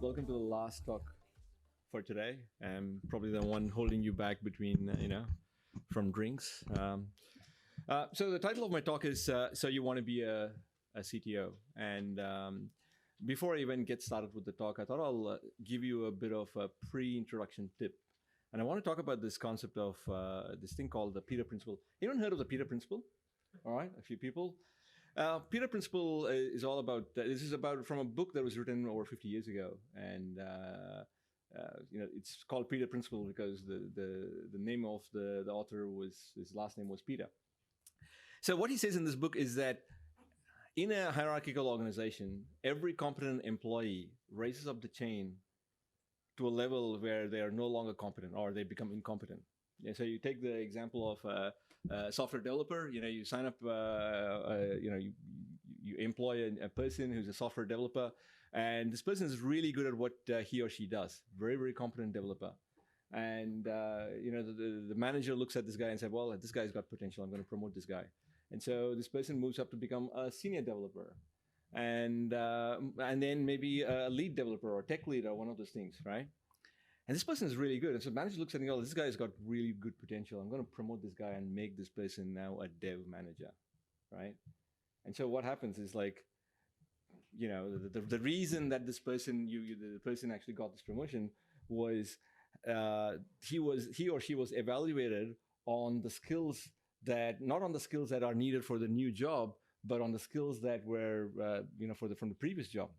welcome to the last talk for today. I'm probably the one holding you back between, from drinks. So the title of my talk is "So You Want to Be a CTO?" And before I even get started with the talk, I thought I'll give you a bit of a pre-introduction tip. And I want to talk about this concept of this thing called the Peter Principle. Anyone heard of the Peter Principle? All right, a few people. Peter Principle is all about. This is about from a book that was written over 50 years ago, and it's called Peter Principle because the name of the author was his last name was Peter. So what he says in this book is that in a hierarchical organization, every competent employee raises up the chain to a level where they are no longer competent or they become incompetent. Yeah, so you take the example of a software developer. You sign up. You employ a person who's a software developer, and this person is really good at what he or she does. Very, very competent developer. And the manager looks at this guy and says, "Well, this guy's got potential. I'm going to promote this guy." And so this person moves up to become a senior developer, and then maybe a lead developer or tech lead or one of those things, right? And this person is really good. And so manager looks at it and goes, "This guy's got really good potential. I'm going to promote this guy and make this person now a dev manager," right? And so what happens is like, the reason that this person, the person actually got this promotion was he or she was evaluated on the skills that, not on the skills that are needed for the new job, but on the skills that were, from the previous job.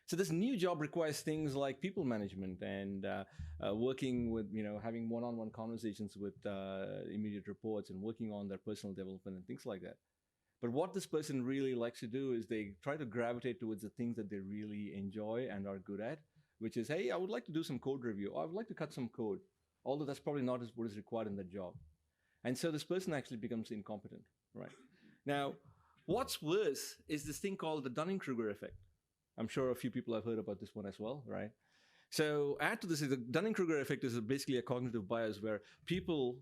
So this new job requires things like people management and working with, having one-on-one conversations with immediate reports and working on their personal development and things like that. But what this person really likes to do is they try to gravitate towards the things that they really enjoy and are good at, which is, hey, I would like to do some code review. Or I would like to cut some code, although that's probably not what is required in that job. And so this person actually becomes incompetent, right? Now, what's worse is this thing called the Dunning-Kruger effect. I'm sure a few people have heard about this one as well, right? So add to this, the Dunning-Kruger effect is basically a cognitive bias where people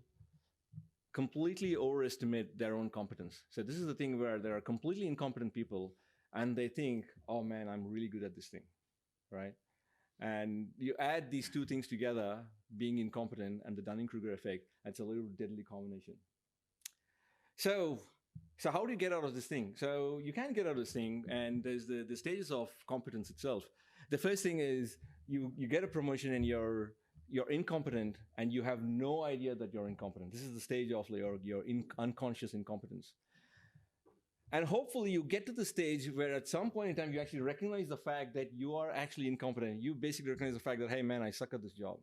completely overestimate their own competence. So this is the thing where there are completely incompetent people and they think, oh man, I'm really good at this thing, right? And you add these two things together, being incompetent and the Dunning-Kruger effect, it's a little deadly combination. So how do you get out of this thing? So you can get out of this thing, and there's the stages of competence itself. The first thing is you get a promotion and you're incompetent and you have no idea that you're incompetent. This is the stage of your unconscious incompetence. And hopefully you get to the stage where at some point in time you actually recognize the fact that you are actually incompetent. You basically recognize the fact that, hey man, I suck at this job.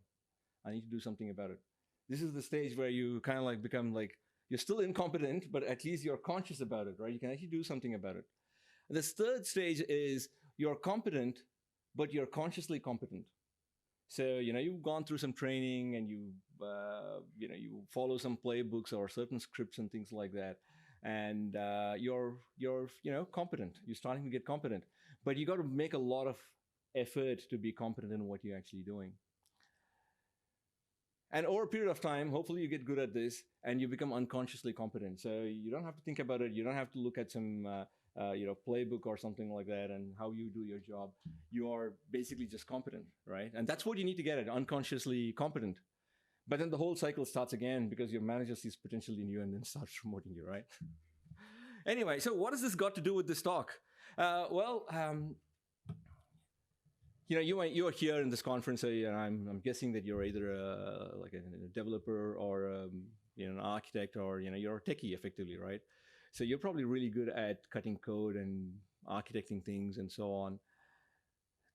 I need to do something about it. This is the stage where you kind of like become like, you're still incompetent, but at least you're conscious about it, right? You can actually do something about it. And the third stage is you're competent, but you're consciously competent. So, you've gone through some training and you follow some playbooks or certain scripts and things like that. And you're competent. You're starting to get competent. But you got to make a lot of effort to be competent in what you're actually doing. And over a period of time, hopefully you get good at this and you become unconsciously competent. So you don't have to think about it. You don't have to look at some playbook or something like that and how you do your job. You are basically just competent, right? And that's what you need to get at, unconsciously competent. But then the whole cycle starts again because your manager sees potential in you and then starts promoting you, right? Anyway, so what has this got to do with this talk? You are here in this conference, and I'm guessing that you're either a developer or an architect, or you're a techie effectively, right? So you're probably really good at cutting code and architecting things and so on.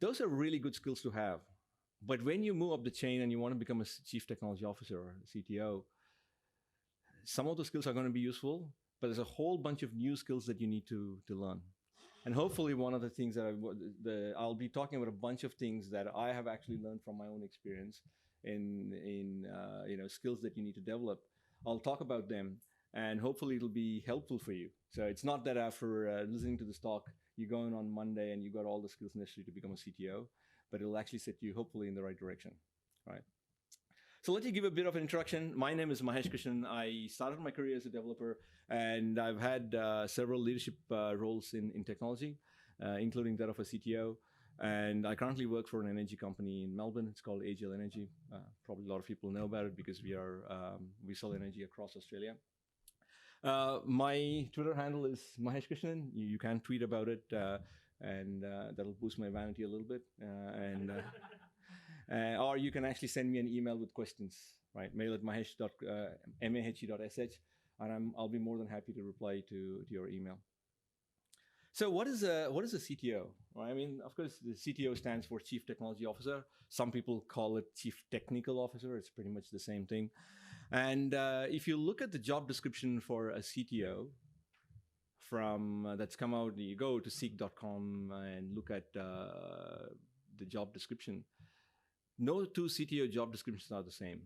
Those are really good skills to have. But when you move up the chain and you want to become a chief technology officer or a CTO, some of those skills are going to be useful, but there's a whole bunch of new skills that you need to learn. And hopefully one of the things that I'll be talking about a bunch of things that I have actually learned from my own experience in skills that you need to develop. I'll talk about them and hopefully it'll be helpful for you. So it's not that after listening to this talk, you go in on Monday and you got all the skills necessary to become a CTO, but it'll actually set you hopefully in the right direction, right? So let me give a bit of an introduction. My name is Mahesh Krishnan. I started my career as a developer, and I've had several leadership roles in technology, including that of a CTO. And I currently work for an energy company in Melbourne. It's called AGL Energy. Probably a lot of people know about it because we sell energy across Australia. My Twitter handle is Mahesh Krishnan. You can tweet about it, and that'll boost my vanity a little bit. Or you can actually send me an email with questions, right? Mail at mahesh.sh, and I'll be more than happy to reply to your email. So what is a CTO? Well, I mean, of course, the CTO stands for Chief Technology Officer. Some people call it Chief Technical Officer. It's pretty much the same thing. And if you look at the job description for a CTO that's come out, you go to seek.com and look at the job description. No two CTO job descriptions are the same.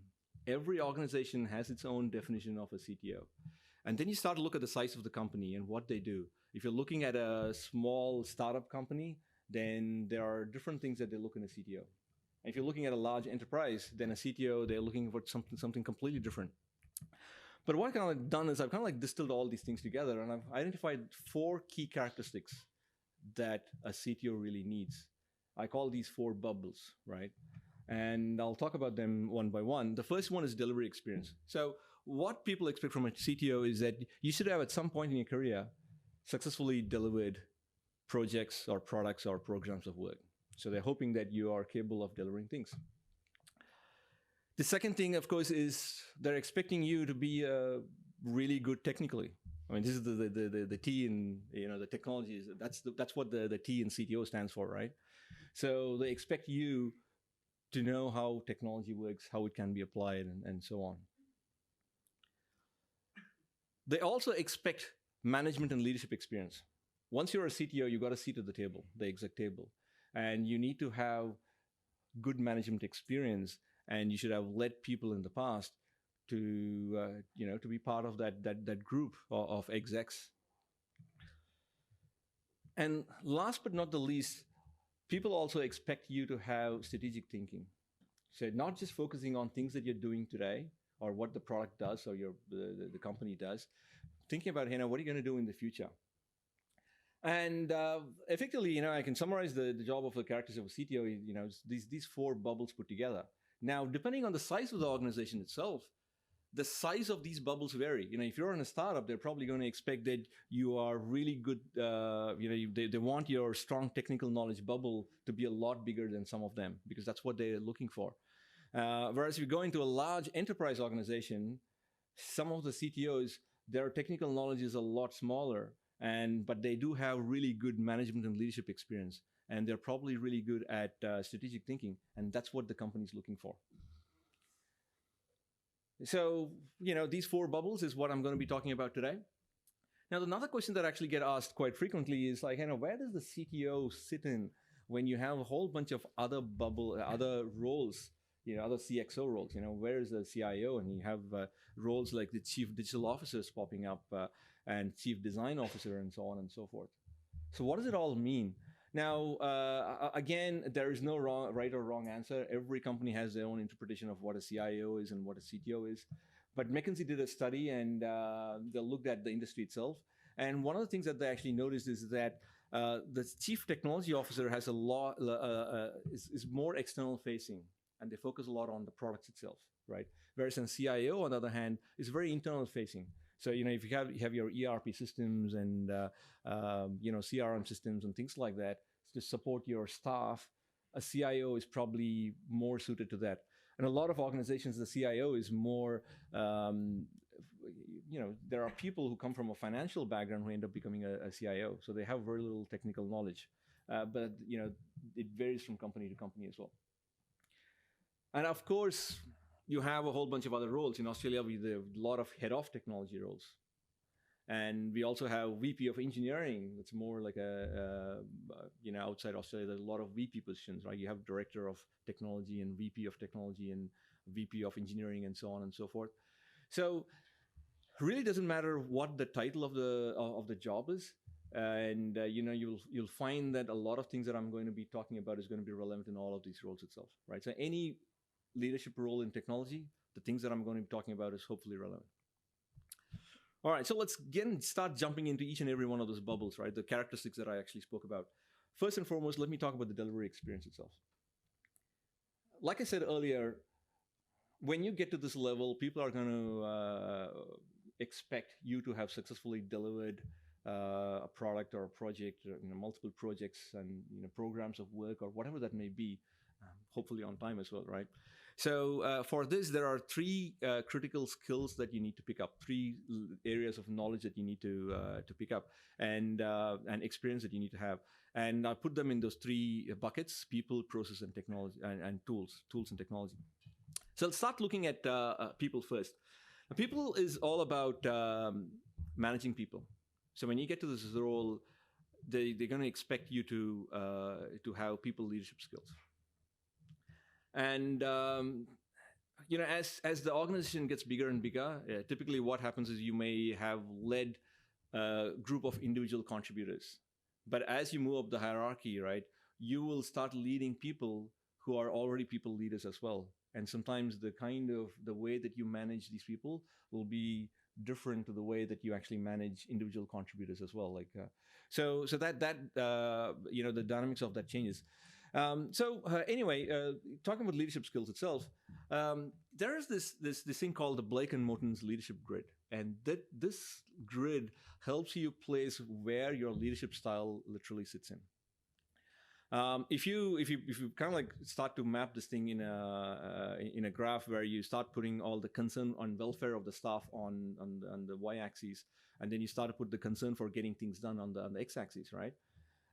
Every organization has its own definition of a CTO. And then you start to look at the size of the company and what they do. If you're looking at a small startup company, then there are different things that they look in a CTO. And if you're looking at a large enterprise, then a CTO, they're looking for something completely different. But what I've kind of done is I've kind of like distilled all these things together, and I've identified 4 key characteristics that a CTO really needs. I call these 4 bubbles, right? And I'll talk about them one by one. The first one is delivery experience. So what people expect from a CTO is that you should have at some point in your career successfully delivered projects or products or programs of work. So they're hoping that you are capable of delivering things. The second thing, of course, is they're expecting you to be really good technically. I mean, this is the T in the technology. That's what the T in CTO stands for, right? So they expect you to know how technology works, how it can be applied, and so on. They also expect management and leadership experience. Once you're a CTO, you got a seat at the table, the exec table, and you need to have good management experience, and you should have led people in the past to be part of that group of execs. And last but not the least, people also expect you to have strategic thinking. So not just focusing on things that you're doing today or what the product does or the company does, thinking about, what are you going to do in the future? And effectively, I can summarize the job of the characters of a CTO, these 4 bubbles put together. Now, depending on the size of the organization itself, the size of these bubbles vary. If you're in a startup, they're probably going to expect that you are really good. They want your strong technical knowledge bubble to be a lot bigger than some of them because that's what they're looking for. Whereas if you go into a large enterprise organization, some of the CTOs, their technical knowledge is a lot smaller, but they do have really good management and leadership experience, and they're probably really good at strategic thinking, and that's what the company's looking for. So, these 4 bubbles is what I'm going to be talking about today. Now, another question that I actually get asked quite frequently is like, where does the CTO sit in when you have a whole bunch of other roles, other CXO roles? Where is the CIO? And you have roles like the chief digital officers popping up and chief design officer and so on and so forth. So what does it all mean? Now, again, there is no right or wrong answer. Every company has their own interpretation of what a CIO is and what a CTO is. But McKinsey did a study, and they looked at the industry itself. And one of the things that they actually noticed is that the chief technology officer has is more external facing, and they focus a lot on the products itself, right? Whereas a CIO, on the other hand, is very internal facing. So, if you have your ERP systems and, CRM systems and things like that to support your staff, a CIO is probably more suited to that. And a lot of organizations, the CIO is more, there are people who come from a financial background who end up becoming a CIO. So they have very little technical knowledge. But, it varies from company to company as well. And of course, you have a whole bunch of other roles. In Australia, we have a lot of head of technology roles. And we also have VP of engineering. It's more like outside Australia, there's a lot of VP positions, right? You have director of technology and VP of technology and VP of engineering and so on and so forth. So it really doesn't matter what the title of the job is. And, you'll find that a lot of things that I'm going to be talking about is going to be relevant in all of these roles itself, right? So any leadership role in technology, the things that I'm going to be talking about is hopefully relevant. All right, so let's start jumping into each and every one of those bubbles, right? The characteristics that I actually spoke about. first and foremost, let me talk about the delivery experience itself. Like I said earlier, when you get to this level, people are going to expect you to have successfully delivered a product or a project, or, multiple projects and programs of work or whatever that may be, hopefully on time as well, right? So for this, there are three critical skills that you need to pick up, three areas of knowledge that you need to pick up, and experience that you need to have. And I put them in those three buckets: people, process, and technology, and tools and technology. So let's start looking at people first. People is all about managing people. So when you get to this role, they're going to expect you to have people leadership skills. And as the organization gets bigger and bigger, typically what happens is you may have led a group of individual contributors, but as you move up the hierarchy, right, you will start leading people who are already people leaders as well. And sometimes the way that you manage these people will be different to the way that you actually manage individual contributors as well. So that the dynamics of that changes. Anyway, talking about leadership skills itself, there is this thing called the Blake and Mouton's leadership grid, and this grid helps you place where your leadership style literally sits in. If you kind of like start to map this thing in a graph where you start putting all the concern on welfare of the staff on the y-axis, and then you start to put the concern for getting things done on the x-axis, right?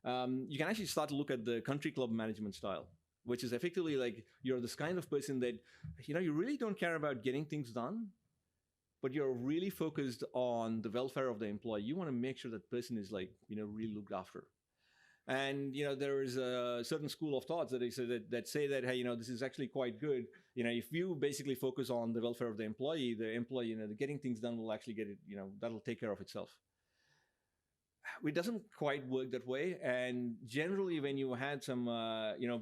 You can actually start to look at the country club management style, which is effectively like you're this kind of person that, you really don't care about getting things done, but you're really focused on the welfare of the employee. You want to make sure that person is really looked after. And there is a certain school of thoughts that say that hey, this is actually quite good. If you basically focus on the welfare of the employee, the getting things done will actually get it. That'll take care of itself. It doesn't quite work that way. And generally, when you had some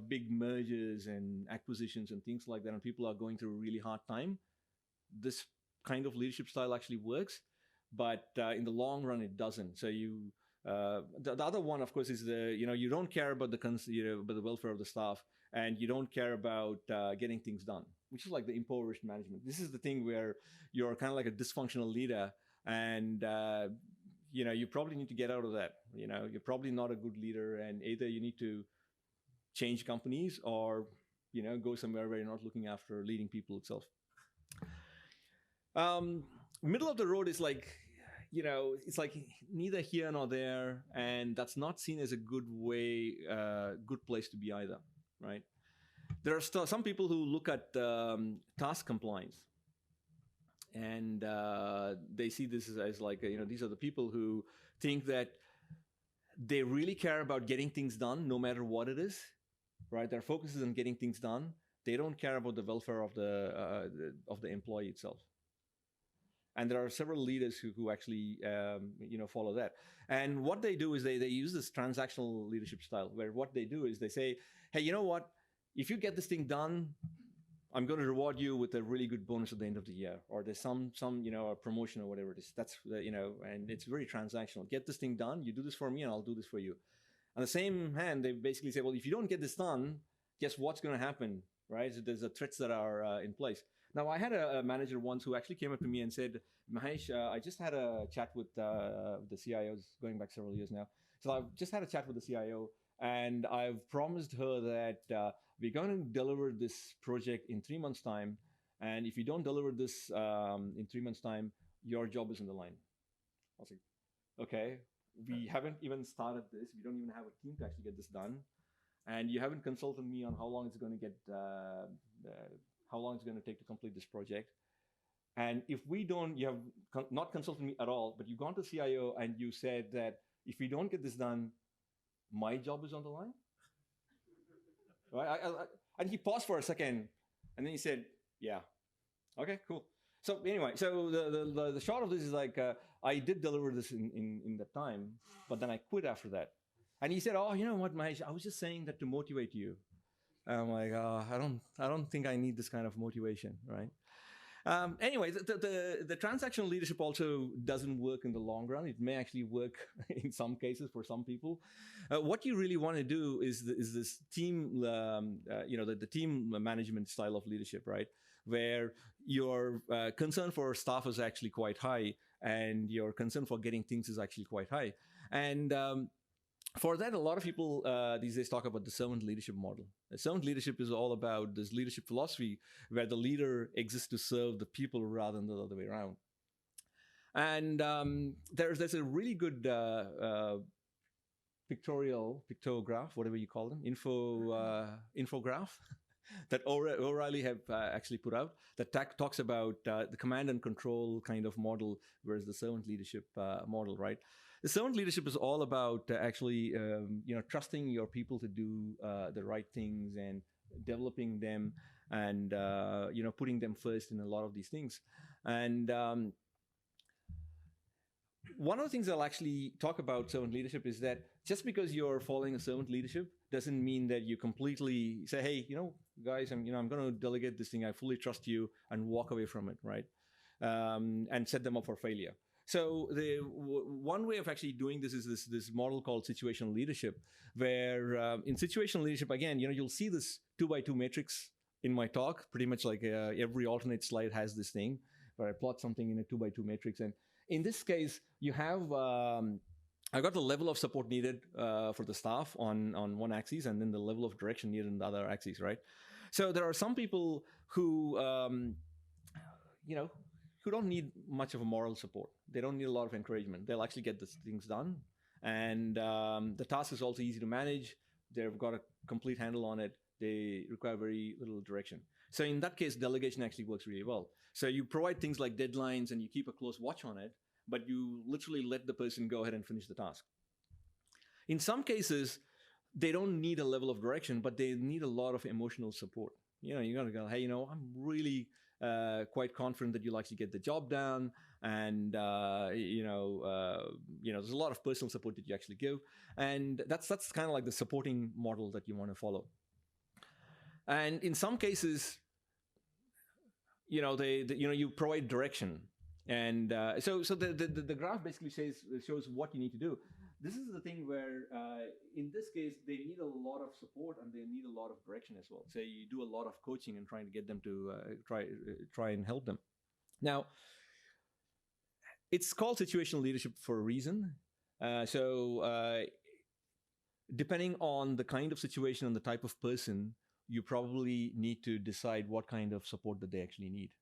big mergers and acquisitions and things like that, and people are going through a really hard time, this kind of leadership style actually works. But in the long run, it doesn't. So the other one, of course, is you don't care about about the welfare of the staff, and you don't care about getting things done, which is like the impoverished management. This is the thing where you're kind of like a dysfunctional leader, and you probably need to get out of that. You're probably not a good leader, and either you need to change companies or go somewhere where you're not looking after leading people itself. Middle of the road is like, it's like neither here nor there, and that's not seen as a good place to be either, right? There are still some people who look at task compliance, and they see this as like, these are the people who think that they really care about getting things done no matter what it is, right? Their focus is on getting things done. They don't care about the welfare of the employee itself. And there are several leaders who actually follow that. And what they do is they use this transactional leadership style, where what they do is they say, hey, you know what? If you get this thing done, I'm going to reward you with a really good bonus at the end of the year, or there's some a promotion or whatever it is. That's and it's very transactional. Get this thing done. You do this for me, and I'll do this for you. On the same hand, they basically say, well, if you don't get this done, guess what's going to happen, right? So there's the threats that are in place. Now, I had a manager once who actually came up to me and said, Mahesh, I just had a chat with the CIOs going back several years now. So I've just had a chat with the CIO, and I've promised her that we're going to deliver this project in 3 months' time. And if you don't deliver this in 3 months' time, your job is on the line. I was like, okay, we haven't even started this. We don't even have a team to actually get this done. And you haven't consulted me on how long it's going to take to complete this project. And if we don't, you have not consulted me at all, but you've gone to CIO and you said that if we don't get this done, my job is on the line. Right? And he paused for a second, and then he said, yeah, okay, cool. So anyway, so the short of this is like, I did deliver this in that time, but then I quit after that. And he said, oh, you know what, Mahesh, I was just saying that to motivate you. And I'm like, I don't think I need this kind of motivation, right? Anyway, the transactional leadership also doesn't work in the long run. It may actually work in some cases for some people. What you really want to do is this team, the team management style of leadership, right? Where your concern for staff is actually quite high, and your concern for getting things is actually quite high. And for that, a lot of people these days talk about the servant leadership model. The servant leadership is all about this leadership philosophy where the leader exists to serve the people rather than the other way around. And there's a really good pictograph, whatever you call them, infograph that O'Reilly have actually put out that talks about the command and control kind of model versus the servant leadership model, right? The servant leadership is all about actually, trusting your people to do the right things and developing them and, putting them first in a lot of these things. And one of the things I'll actually talk about servant leadership is that just because you're following a servant leadership doesn't mean that you completely say, hey, guys, I'm going to delegate this thing. I fully trust you, and walk away from it, right? And set them up for failure. So the one way of actually doing this is this model called situational leadership, where in situational leadership, again, you'll see this 2x2 matrix in my talk. Pretty much like every alternate slide has this thing where I plot something in a 2x2 matrix. And in this case, you have I got the level of support needed for the staff on one axis, and then the level of direction needed on the other axis, right? So there are some people who who don't need much of a moral support. They don't need a lot of encouragement. They'll actually get these things done. And the task is also easy to manage. They've got a complete handle on it. They require very little direction. So in that case, delegation actually works really well. So you provide things like deadlines and you keep a close watch on it, but you literally let the person go ahead and finish the task. In some cases, they don't need a level of direction, but they need a lot of emotional support. You gotta go, hey, I'm really quite confident that you'll actually get the job done, and there's a lot of personal support that you actually give, and that's kind of like the supporting model that you want to follow. And in some cases, you provide direction, and so the graph basically shows what you need to do. This is the thing where, in this case, they need a lot of support and they need a lot of direction as well. So you do a lot of coaching and trying to get them to try and help them. Now, it's called situational leadership for a reason. Depending on the kind of situation and the type of person, you probably need to decide what kind of support that they actually need.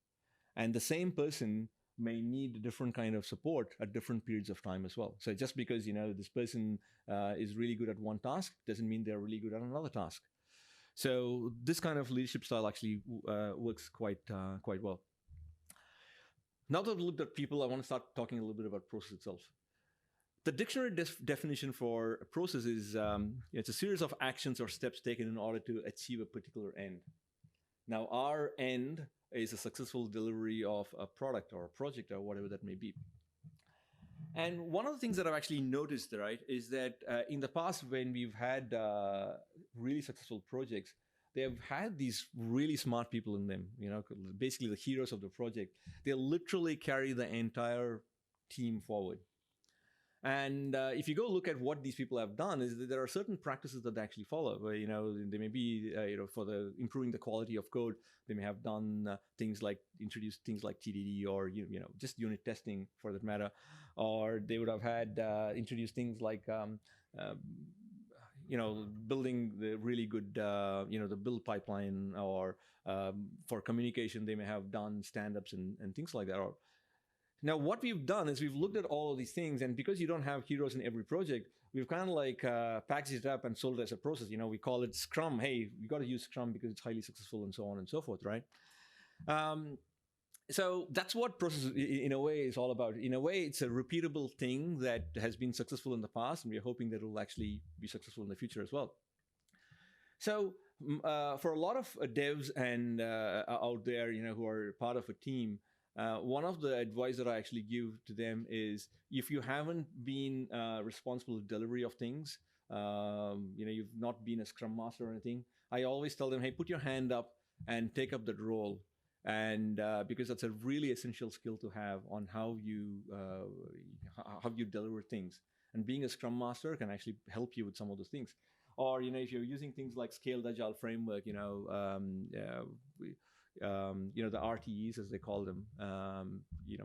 And the same person may need a different kind of support at different periods of time as well. So just because this person is really good at one task doesn't mean they're really good at another task. So this kind of leadership style actually works quite well. Now that we've looked at people, I want to start talking a little bit about process itself. The dictionary definition for a process is it's a series of actions or steps taken in order to achieve a particular end. Now, our end is a successful delivery of a product or a project or whatever that may be. And one of the things that I've actually noticed, right, is that in the past when we've had really successful projects, they've had these really smart people in them, basically the heroes of the project. They literally carry the entire team forward. And if you go look at what these people have done, is that there are certain practices that they actually follow. Where, they may be, for the improving the quality of code, they may have done introduced things like TDD or just unit testing for that matter, or they would have had introduced things like building the really good the build pipeline, or for communication they may have done stand-ups and things like that. Or now, what we've done is we've looked at all of these things, and because you don't have heroes in every project, we've kind of packaged it up and sold it as a process. We call it Scrum. Hey, you got to use Scrum because it's highly successful, and so on and so forth, right? So that's what process, in a way, is all about. In a way, it's a repeatable thing that has been successful in the past, and we're hoping that it will actually be successful in the future as well. So for a lot of devs and out there, who are part of a team, one of the advice that I actually give to them is, if you haven't been responsible for delivery of things, you've not been a Scrum Master or anything, I always tell them, hey, put your hand up and take up that role. And because that's a really essential skill to have on how you deliver things. And being a Scrum Master can actually help you with some of those things. Or if you're using things like Scaled Agile Framework, the RTEs as they call them,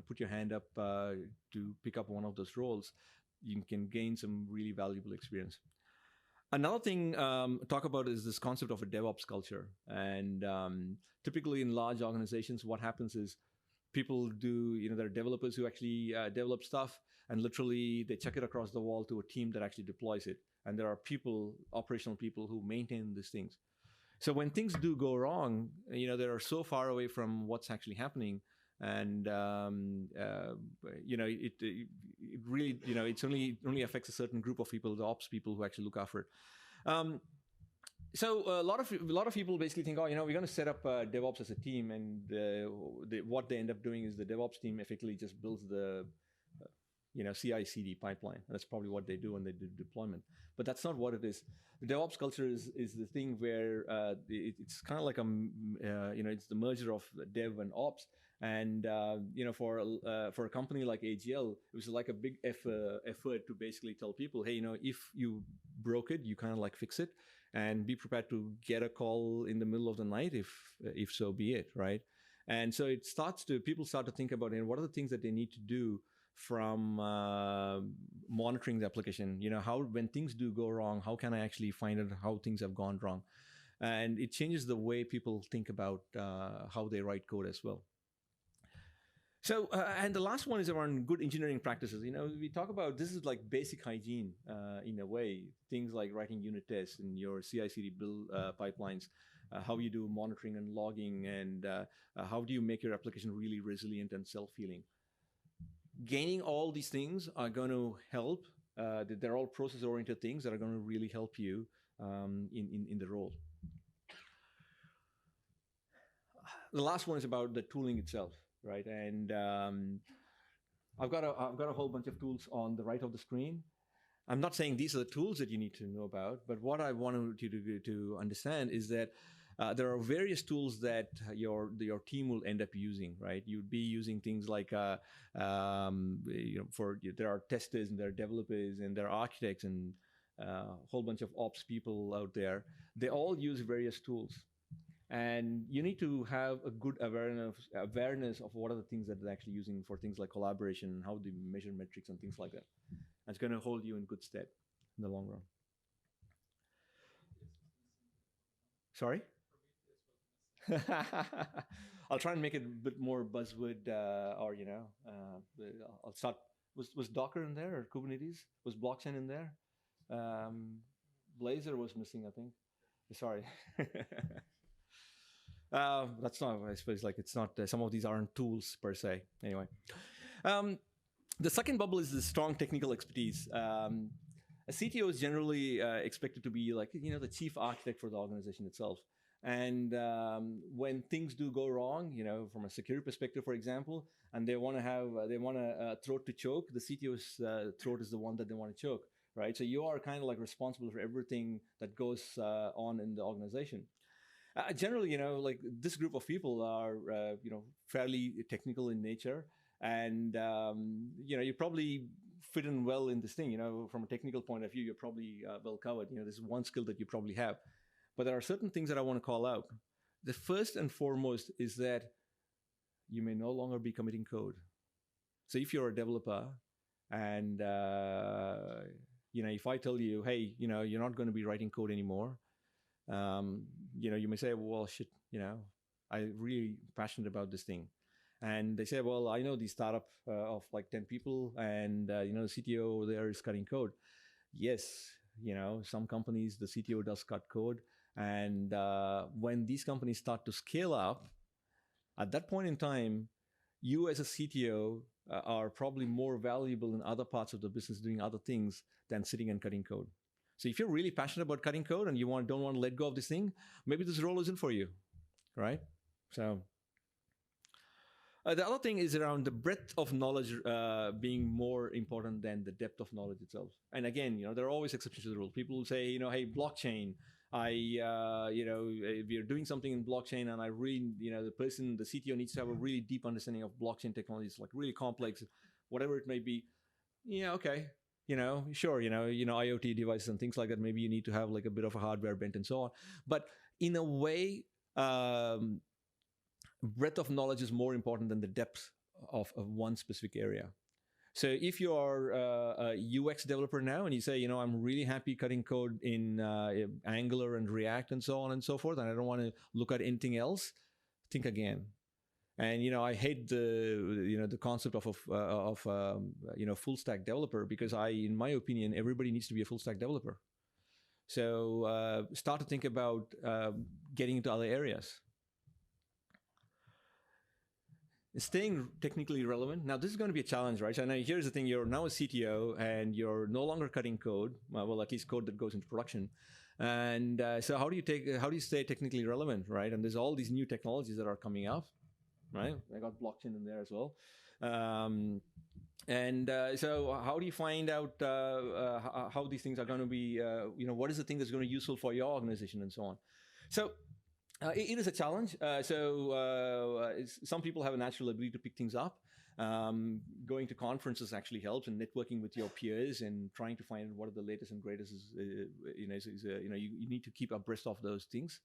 put your hand up to pick up one of those roles. You can gain some really valuable experience. Another thing talk about is this concept of a DevOps culture. And typically in large organizations, what happens is people do, there are developers who actually develop stuff, and literally they chuck it across the wall to a team that actually deploys it. And there are people, operational people, who maintain these things. So when things do go wrong, they are so far away from what's actually happening. And it really, it only affects a certain group of people, the ops people who actually look after it. So a lot of people basically think, we're going to set up DevOps as a team, and what they end up doing is the DevOps team effectively just builds the CI/CD pipeline. That's probably what they do when they do deployment. But that's not what it is. The DevOps culture is the thing where it's kind of like it's the merger of dev and ops. And for a company like AGL, it was like a big effort to basically tell people, hey, if you broke it, you kind of like fix it, and be prepared to get a call in the middle of the night if so be it, right? And so people start to think about what are the things that they need to do from monitoring the application. When things do go wrong, how can I actually find out how things have gone wrong? And it changes the way people think about how they write code as well. So, and the last one is around good engineering practices. We talk about, this is like basic hygiene in a way, things like writing unit tests in your CI/CD build pipelines, how you do monitoring and logging, and how do you make your application really resilient and self-healing. Gaining all these things are going to help. They're all process-oriented things that are going to really help you in the role. The last one is about the tooling itself, right? And I've got a whole bunch of tools on the right of the screen. I'm not saying these are the tools that you need to know about, but what I wanted you to understand is that there are various tools that your team will end up using, right? You'd be using things like, there are testers and there are developers and there are architects and a whole bunch of ops people out there. They all use various tools. And you need to have a good awareness of what are the things that they're actually using for things like collaboration and how they measure metrics and things like that. And it's going to hold you in good stead in the long run. Sorry? I'll try and make it a bit more buzzword, I'll start. Was Docker in there, or Kubernetes? Was blockchain in there? Blazor was missing, I think. Sorry. That's not, I suppose, like it's not, some of these aren't tools per se. Anyway, the second bubble is the strong technical expertise. A CTO is generally expected to be like, the chief architect for the organization itself. And when things do go wrong, from a security perspective, for example, and they want a throat to choke, the CTO's throat is the one that they want to choke, right? So you are kind of like responsible for everything that goes on in the organization. Generally, like this group of people are, fairly technical in nature, and you probably fit in well in this thing. From a technical point of view, you're probably well covered. This is one skill that you probably have. But there are certain things that I want to call out. The first and foremost is that you may no longer be committing code. So if you're a developer and, if I tell you, hey, you're not going to be writing code anymore, you may say, well, shit, I'm really passionate about this thing. And they say, well, I know the startup of like 10 people and, the CTO over there is cutting code. Yes, some companies, the CTO does cut code. And when these companies start to scale up, at that point in time, you as a CTO are probably more valuable in other parts of the business doing other things than sitting and cutting code. So if you're really passionate about cutting code and you don't want to let go of this thing, maybe this role isn't for you, right? So the other thing is around the breadth of knowledge being more important than the depth of knowledge itself. And again, there are always exceptions to the rule. People will say, hey, blockchain, We are doing something in blockchain, and I really, the CTO needs to have a really deep understanding of blockchain technologies, like really complex, whatever it may be. Yeah, okay. Sure, IoT devices and things like that. Maybe you need to have like a bit of a hardware bent and so on. But in a way, breadth of knowledge is more important than the depth of one specific area. So if you are a UX developer now and you say, I'm really happy cutting code in Angular and React and so on and so forth, and I don't want to look at anything else, think again. And I hate the concept of full stack developer, because in my opinion, everybody needs to be a full stack developer. So start to think about getting into other areas. Staying technically relevant. Now, this is going to be a challenge, right? So now here's the thing: you're now a CTO, and you're no longer cutting code. Well, at least code that goes into production. And so how do you stay technically relevant, right? And there's all these new technologies that are coming up, right? I got blockchain in there as well. So how do you find out how these things are going to be? What is the thing that's going to be useful for your organization and so on? So. It is a challenge. Some people have a natural ability to pick things up. Going to conferences actually helps, and networking with your peers and trying to find what are the latest and greatest you need to keep abreast of those things.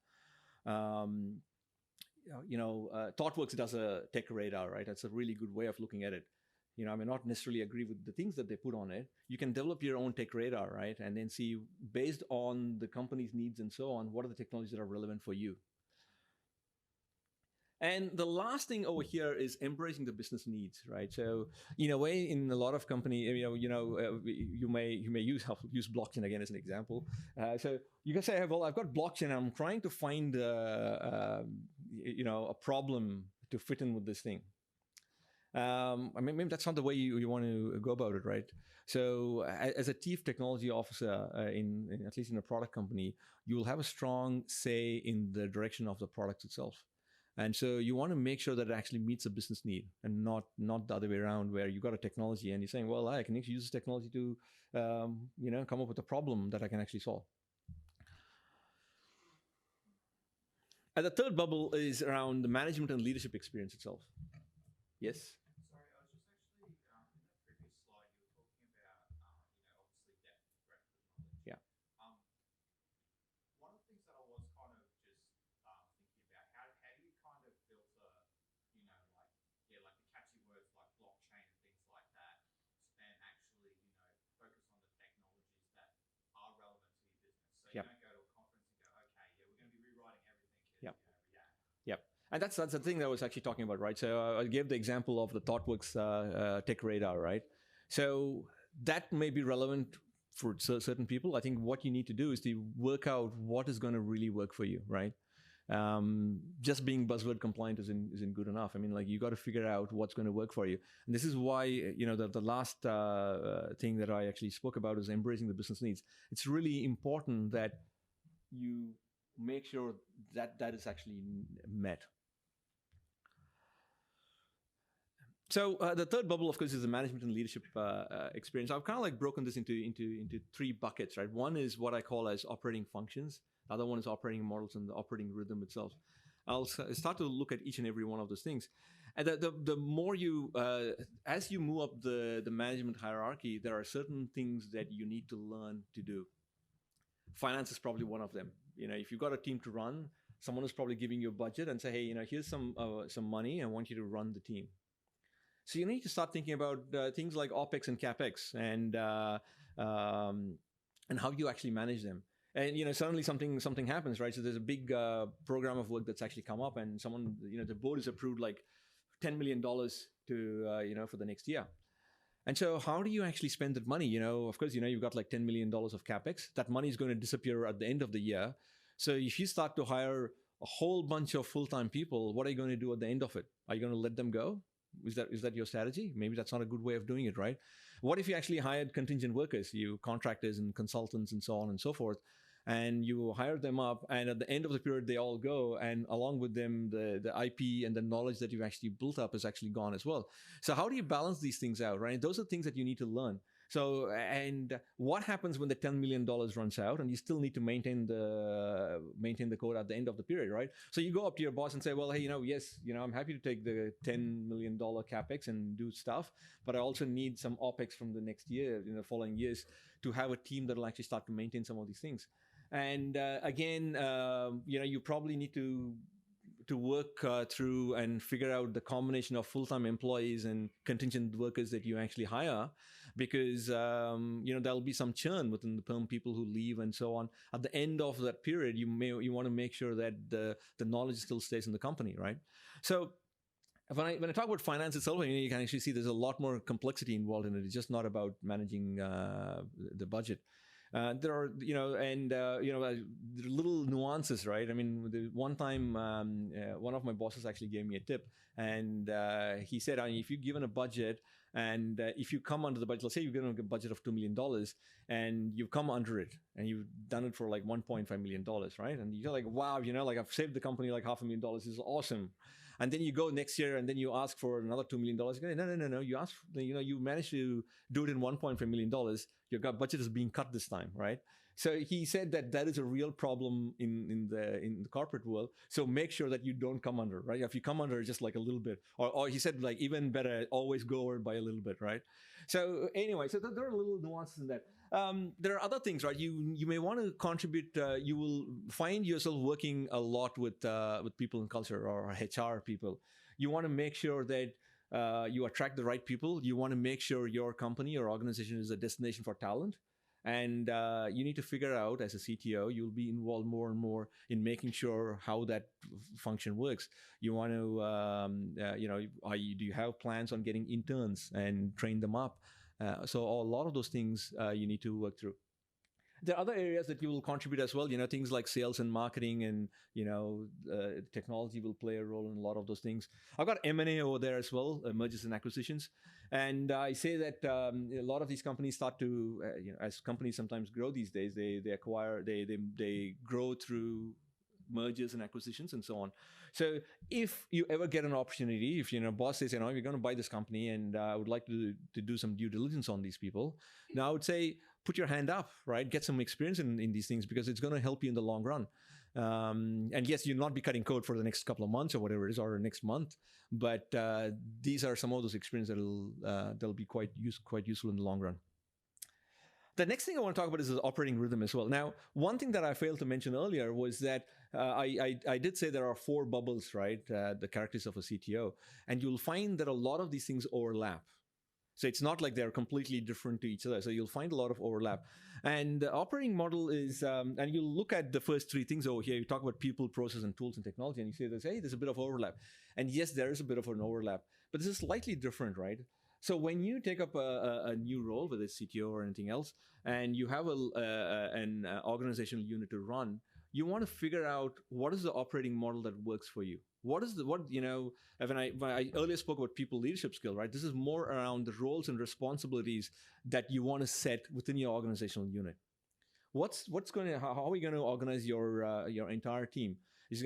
ThoughtWorks does a tech radar, right? That's a really good way of looking at it. I may not necessarily agree with the things that they put on it. You can develop your own tech radar, right? And then see, based on the company's needs and so on, what are the technologies that are relevant for you? And the last thing over here is embracing the business needs, right? So, in a way, in a lot of companies, you may use blockchain again as an example. So you can say, well, I've got blockchain. I'm trying to find a problem to fit in with this thing. Maybe that's not the way you want to go about it, right? So, as a chief technology officer, at least in a product company, you will have a strong say in the direction of the product itself. And so you want to make sure that it actually meets a business need, and not the other way around, where you got a technology and you're saying, well, I can actually use this technology to, come up with a problem that I can actually solve. And the third bubble is around the management and leadership experience itself. Yes? Sorry, I was just actually, in that previous slide, you were talking about, obviously depth, breadth of knowledge. Yeah. One of the things that I was kind of just thinking about, how do you kind of filter, like the catchy words like blockchain and things like that, and actually, focus on the technologies that are relevant to your business. So Yep. You don't go to a conference and go, okay, yeah, we're going to be rewriting everything in Yep. React. Yep. And that's the thing that I was actually talking about, right? So I gave the example of the ThoughtWorks tech radar, right? So that may be relevant for certain people. I think what you need to do is to work out what is going to really work for you, right? Just being buzzword compliant isn't good enough. You got to figure out what's going to work for you. And this is why, the last thing that I actually spoke about is embracing the business needs. It's really important that you make sure that that is actually met. So the third bubble, of course, is the management and leadership experience. I've kind of like broken this into three buckets, right? One is what I call as operating functions. The other one is operating models and the operating rhythm itself. I'll start to look at each and every one of those things. And the more you, as you move up the management hierarchy, there are certain things that you need to learn to do. Finance is probably one of them. If you've got a team to run, someone is probably giving you a budget and say, hey, here's some money. I want you to run the team. So you need to start thinking about things like OPEX and CAPEX and how you actually manage them. And suddenly something happens, right? So there's a big program of work that's actually come up, and someone, the board has approved like $10 million to for the next year. And so how do you actually spend that money? Of course, you've got like $10 million of CAPEX. That money is going to disappear at the end of the year. So if you start to hire a whole bunch of full-time people, what are you going to do at the end of it? Are you going to let them go? Is that your strategy? Maybe that's not a good way of doing it, right? What if you actually hired contingent workers, you contractors and consultants and so on and so forth, and you hire them up, and at the end of the period they all go, and along with them the IP and the knowledge that you've actually built up is actually gone as well. So how do you balance these things out, right? Those are things that you need to learn. So, and what happens when the $10 million runs out and you still need to maintain the code at the end of the period, right? So you go up to your boss and say, well, hey, yes, I'm happy to take the $10 million capex and do stuff, but I also need some OPEX from the next year, following years, to have a team that will actually start to maintain some of these things. And again, you probably need to work through and figure out the combination of full-time employees and contingent workers that you actually hire, because there'll be some churn within the perm people who leave and so on. At the end of that period, you want to make sure that the knowledge still stays in the company, right? So when I talk about finance itself, you can actually see there's a lot more complexity involved in it. It's just not about managing the budget. There are, little nuances, right? I mean, the one time, one of my bosses actually gave me a tip, and he said, if you're given a budget, and if you come under the budget, let's say you're given a budget of $2 million, and you've come under it, and you've done it for like $1.5 million, right? And you're like, wow, I've saved the company like $500,000. This is awesome. And then you go next year and then you ask for another $2 million. No. You ask, you managed to do it in $1.5 million. Your budget is being cut this time, right? So he said that is a real problem in the corporate world. So make sure that you don't come under, right? If you come under just like a little bit, or he said like even better, always go over by a little bit, right? So anyway, so there are little nuances in that. There are other things, right? You may want to contribute. You will find yourself working a lot with people in culture or HR people. You want to make sure that you attract the right people. You want to make sure your company or organization is a destination for talent. And you need to figure out, as a CTO, you'll be involved more and more in making sure how that function works. You want to, do you have plans on getting interns and train them up? So a lot of those things you need to work through. There are other areas that you will contribute as well, things like sales and marketing, and, technology will play a role in a lot of those things. I've got M&A over there as well, mergers and acquisitions. And I say that a lot of these companies start to, as companies sometimes grow these days, they grow through mergers and acquisitions and so on. So if you ever get an opportunity, if boss says, you're going to buy this company and I would like to do some due diligence on these people, now I would say, put your hand up, right? Get some experience in these things, because it's going to help you in the long run. And yes, you'll not be cutting code for the next couple of months or whatever it is, or next month, but these are some of those experiences that'll be quite useful in the long run. The next thing I want to talk about is the operating rhythm as well. Now, one thing that I failed to mention earlier was that I did say there are 4 bubbles, right? The characteristics of a CTO. And you'll find that a lot of these things overlap. So it's not like they're completely different to each other. So you'll find a lot of overlap. And the operating model is, and you look at the first 3 things over here. You talk about people, process, and tools and technology. And you say, there's a bit of overlap. And yes, there is a bit of an overlap. But this is slightly different, right? So when you take up a new role, whether it's CTO or anything else, and you have an organizational unit to run, you want to figure out what is the operating model that works for you. When I earlier spoke about people leadership skill, right? This is more around the roles and responsibilities that you want to set within your organizational unit. How are we going to organize your entire team?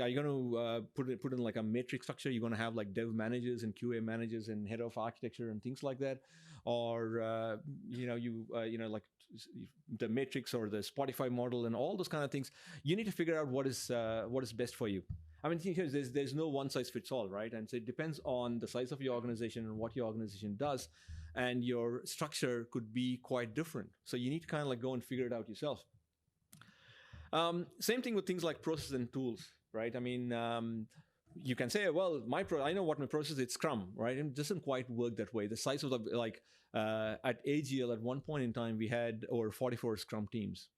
Are you going to put in like a matrix structure? You're going to have like dev managers and QA managers and head of architecture and things like that, or like the matrix or the Spotify model and all those kind of things. You need to figure out what is best for you. I mean, there's no one size fits all, right? And so it depends on the size of your organization and what your organization does, and your structure could be quite different. So you need to kind of like go and figure it out yourself. Same thing with things like process and tools, right? I mean, you can say, well, I know what my process is, it's Scrum, right? And it doesn't quite work that way. The size of at AGL at one point in time, we had over 44 Scrum teams,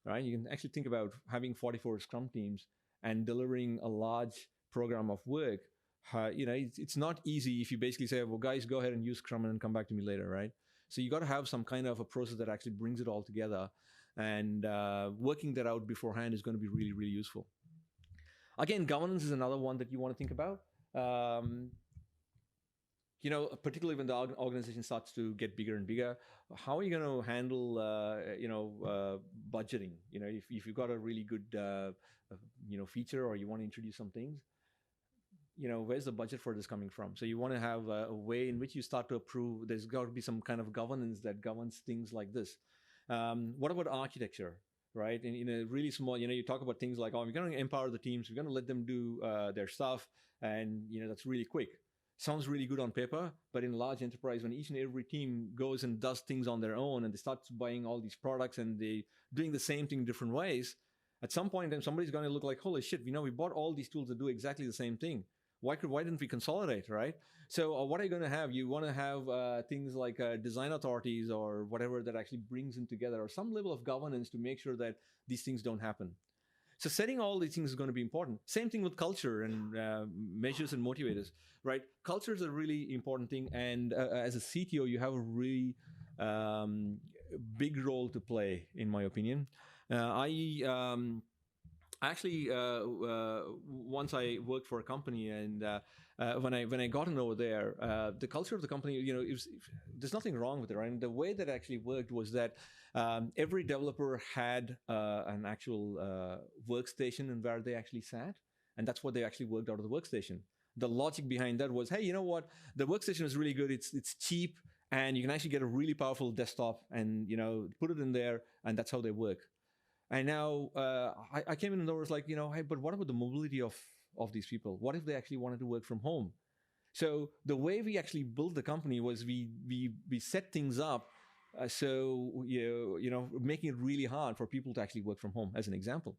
right? You can actually think about having 44 Scrum teams and delivering a large program of work. It's not easy if you basically say, well, guys, go ahead and use Scrum and then come back to me later, right? So you got to have some kind of a process that actually brings it all together, and working that out beforehand is going to be really, really useful. Again, governance is another one that you want to think about. Particularly when the organization starts to get bigger and bigger, how are you going to handle, budgeting? If you've got a really good, feature, or you want to introduce some things, where's the budget for this coming from? So you want to have a way in which you start to approve. There's got to be some kind of governance that governs things like this. What about architecture, right? In a really small, you talk about things like, oh, we're going to empower the teams, we're going to let them do their stuff, and that's really quick. Sounds really good on paper, but in a large enterprise, when each and every team goes and does things on their own, and they start buying all these products, and they doing the same thing in different ways, at some point, then somebody's going to look like, holy shit, we bought all these tools that do exactly the same thing. Why didn't we consolidate, right? So what are you going to have? You want to have things like design authorities or whatever that actually brings them together, or some level of governance to make sure that these things don't happen. So setting all these things is going to be important. Same thing with culture and measures and motivators, right? Culture is a really important thing. And as a CTO, you have a really big role to play, in my opinion. Actually, once I worked for a company, and when I got in over there, the culture of the company, there's nothing wrong with it, right? And the way that actually worked was that every developer had an actual workstation and where they actually sat, and that's what they actually worked out of the workstation. The logic behind that was, hey, you know what? The workstation is really good. It's cheap, and you can actually get a really powerful desktop, and put it in there, and that's how they work. And now I came in and I was like, hey, but what about the mobility of these people? What if they actually wanted to work from home? So the way we actually built the company was we set things up so making it really hard for people to actually work from home, as an example.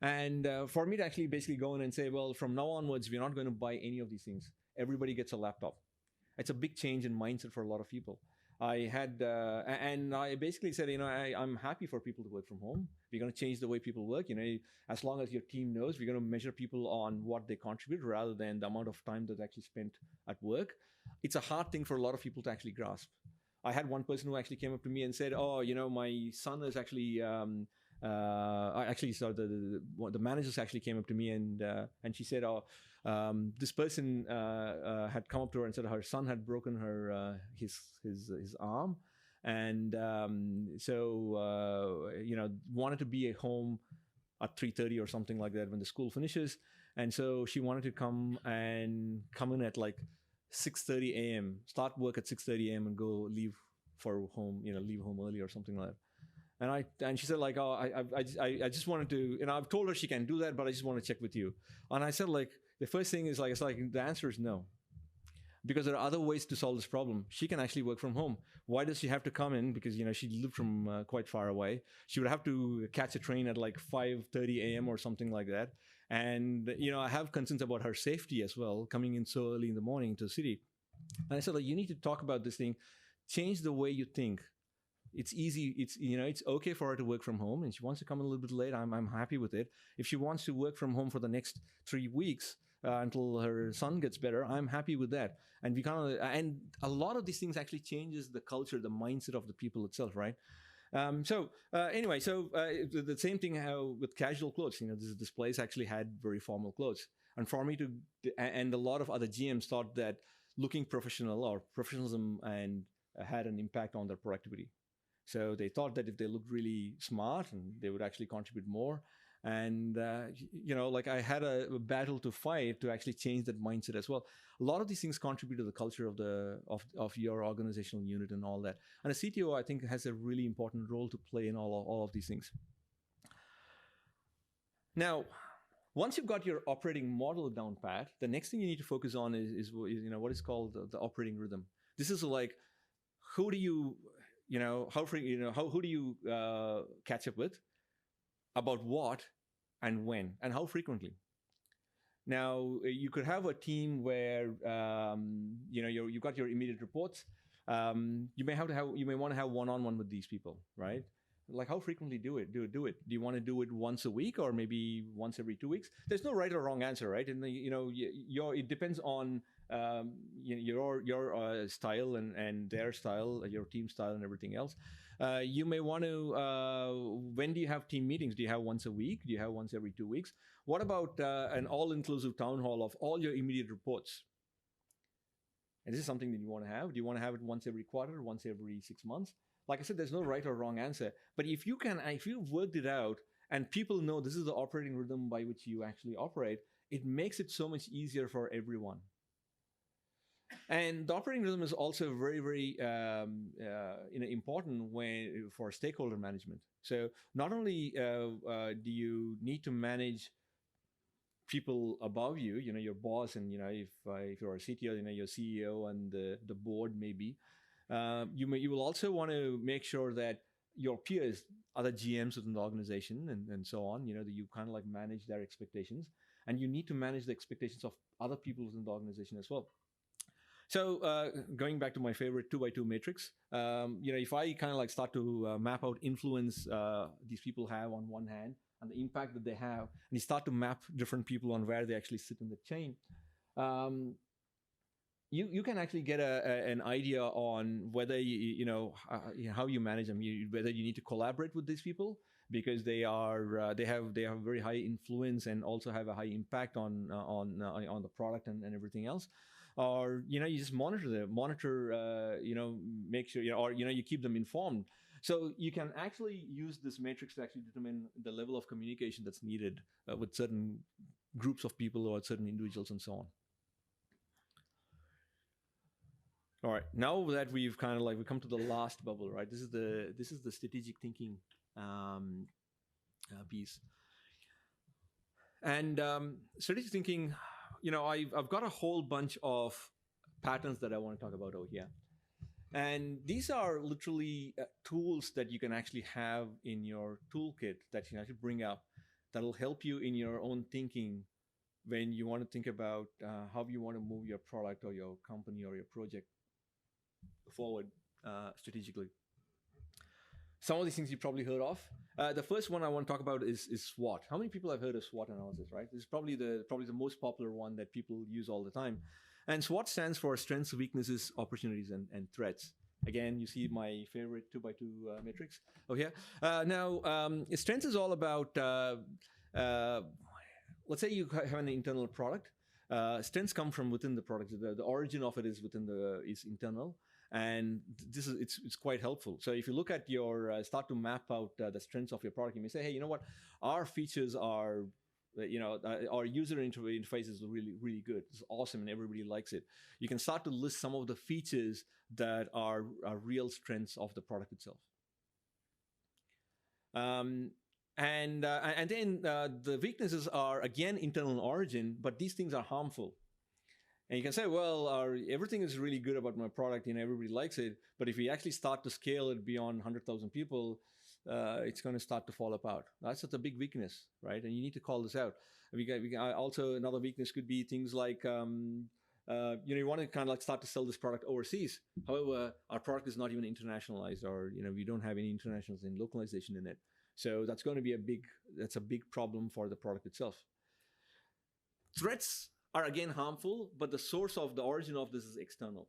And for me to actually basically go in and say, well, from now onwards, we're not going to buy any of these things. Everybody gets a laptop. It's a big change in mindset for a lot of people. I had, and I basically said, I'm happy for people to work from home. We're going to change the way people work. As long as your team knows, we're going to measure people on what they contribute rather than the amount of time that they actually spent at work. It's a hard thing for a lot of people to actually grasp. I had one person who actually came up to me and said, oh, my son is actually, the managers actually came up to me and she said, oh, this person had come up to her and said her son had broken his arm, and wanted to be at home at 3:30 or something like that when the school finishes, and so she wanted to come in at like 6:30 a.m. start work at 6:30 a.m. and go leave for home, leave home early or something like that. And she said like, oh, I just wanted to, I've told her she can do that, but I just want to check with you. And I said like, the first thing is like, it's like the answer is no, because there are other ways to solve this problem. She can actually work from home. Why does she have to come in? Because she lived from quite far away. She would have to catch a train at like 5:30 a.m. or something like that. And I have concerns about her safety as well, coming in so early in the morning to the city. And I said like, you need to talk about this thing, change the way you think. It's easy. It's okay for her to work from home, and she wants to come a little bit late. I'm happy with it. If she wants to work from home for the next 3 weeks until her son gets better, I'm happy with that. And and a lot of these things actually changes the culture, the mindset of the people itself, right? Anyway, the same thing how with casual clothes. This place actually had very formal clothes, and for me and a lot of other GMs thought that looking professional or professionalism and had an impact on their productivity. So they thought that if they looked really smart, and they would actually contribute more. And, like I had a battle to fight to actually change that mindset as well. A lot of these things contribute to the culture of your organizational unit and all that. And a CTO, I think, has a really important role to play in all of these things. Now, once you've got your operating model down pat, the next thing you need to focus on is what is called the operating rhythm. This is like, who do you who do you catch up with, about what and when and how frequently. Now you could have a team where you've got your immediate reports. You may want to have one-on-one with these people, right? Like, how frequently do it? Do you want to do it once a week or maybe once every 2 weeks? There's no right or wrong answer, right? And it depends on your style and their style, your team style, and everything else. You may want to. When do you have team meetings? Do you have once a week? Do you have once every 2 weeks? What about an all-inclusive town hall of all your immediate reports? And this is something that you want to have. Do you want to have it once every quarter, once every 6 months? Like I said, there's no right or wrong answer. But if you've worked it out and people know this is the operating rhythm by which you actually operate, it makes it so much easier for everyone. And the operating rhythm is also very, very important for stakeholder management. So not only do you need to manage people above you, your boss, and if you're a CTO, your CEO and the board maybe, you will also want to make sure that your peers, other GMs within the organization, and so on, that you kind of like manage their expectations, and you need to manage the expectations of other people within the organization as well. So going back to my favorite 2x2 matrix, if I kind of like start to map out influence these people have on one hand and the impact that they have, and you start to map different people on where they actually sit in the chain, you can actually get an idea on whether how you manage them, whether you need to collaborate with these people because they have very high influence and also have a high impact on the product and everything else, or you just monitor make sure or you keep them informed. So you can actually use this matrix to actually determine the level of communication that's needed with certain groups of people or certain individuals and so on. All right, now that we've kind of like we come to the last bubble, right? This is the strategic thinking piece. And strategic thinking, I've got a whole bunch of patterns that I want to talk about over here. And these are literally tools that you can actually have in your toolkit that you can actually bring up that'll help you in your own thinking when you want to think about how you want to move your product or your company or your project forward strategically. Some of these things you probably heard of. The first one I want to talk about is SWOT. How many people have heard of SWOT analysis, right? This is probably the most popular one that people use all the time. And SWOT stands for strengths, weaknesses, opportunities, and threats. Again, you see my favorite 2x2 matrix over here. Now, strengths is all about, let's say you have an internal product. Strengths come from within the product. The origin of it is is internal. And it's quite helpful. So if you look at your start to map out the strengths of your product, you may say, hey, you know what? Our features are, our user interface is really, really good. It's awesome and everybody likes it. You can start to list some of the features that are real strengths of the product itself. And then the weaknesses are, again, internal origin, but these things are harmful. And you can say, well, everything is really good about my product, everybody likes it. But if we actually start to scale it beyond 100,000 people, it's going to start to fall apart. That's just a big weakness, right? And you need to call this out. Also, another weakness could be things like, you want to kind of like start to sell this product overseas. However, our product is not even internationalized, or we don't have any internationals in localization in it. So that's going to be a big problem for the product itself. Threats are again harmful, but the source of the origin of this is external.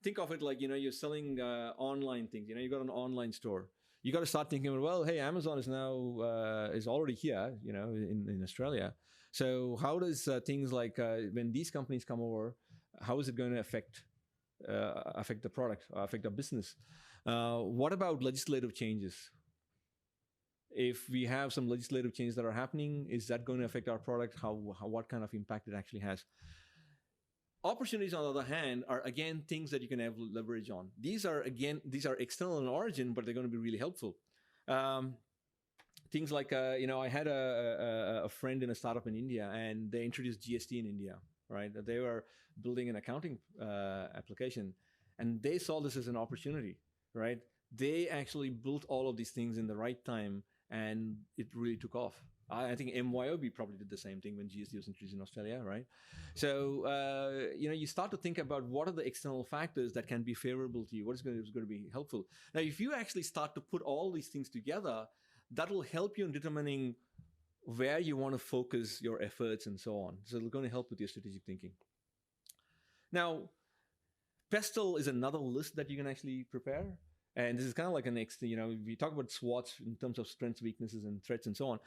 Think of it like, you're selling online things. You got an online store. You got to start thinking, well, hey, Amazon is now is already here, in Australia. So how does things like when these companies come over, how is it going to affect the product, affect the business? What about legislative changes? If we have some legislative changes that are happening, is that going to affect our product? What kind of impact it actually has? Opportunities, on the other hand, are again things that you can have leverage on. These are external in origin, but they're going to be really helpful. Things like I had a friend in a startup in India, and they introduced GST in India, right? They were building an accounting application, and they saw this as an opportunity, right? They actually built all of these things in the right time, and it really took off. I think MYOB probably did the same thing when GST was introduced in Australia, right? So, you start to think about what are the external factors that can be favorable to you, what is going to be helpful. Now, if you actually start to put all these things together, that will help you in determining where you want to focus your efforts and so on. So it's going to help with your strategic thinking. Now, Pestle is another list that you can actually prepare. And this is kind of like we talk about SWOTs in terms of strengths, weaknesses, and threats, and so on.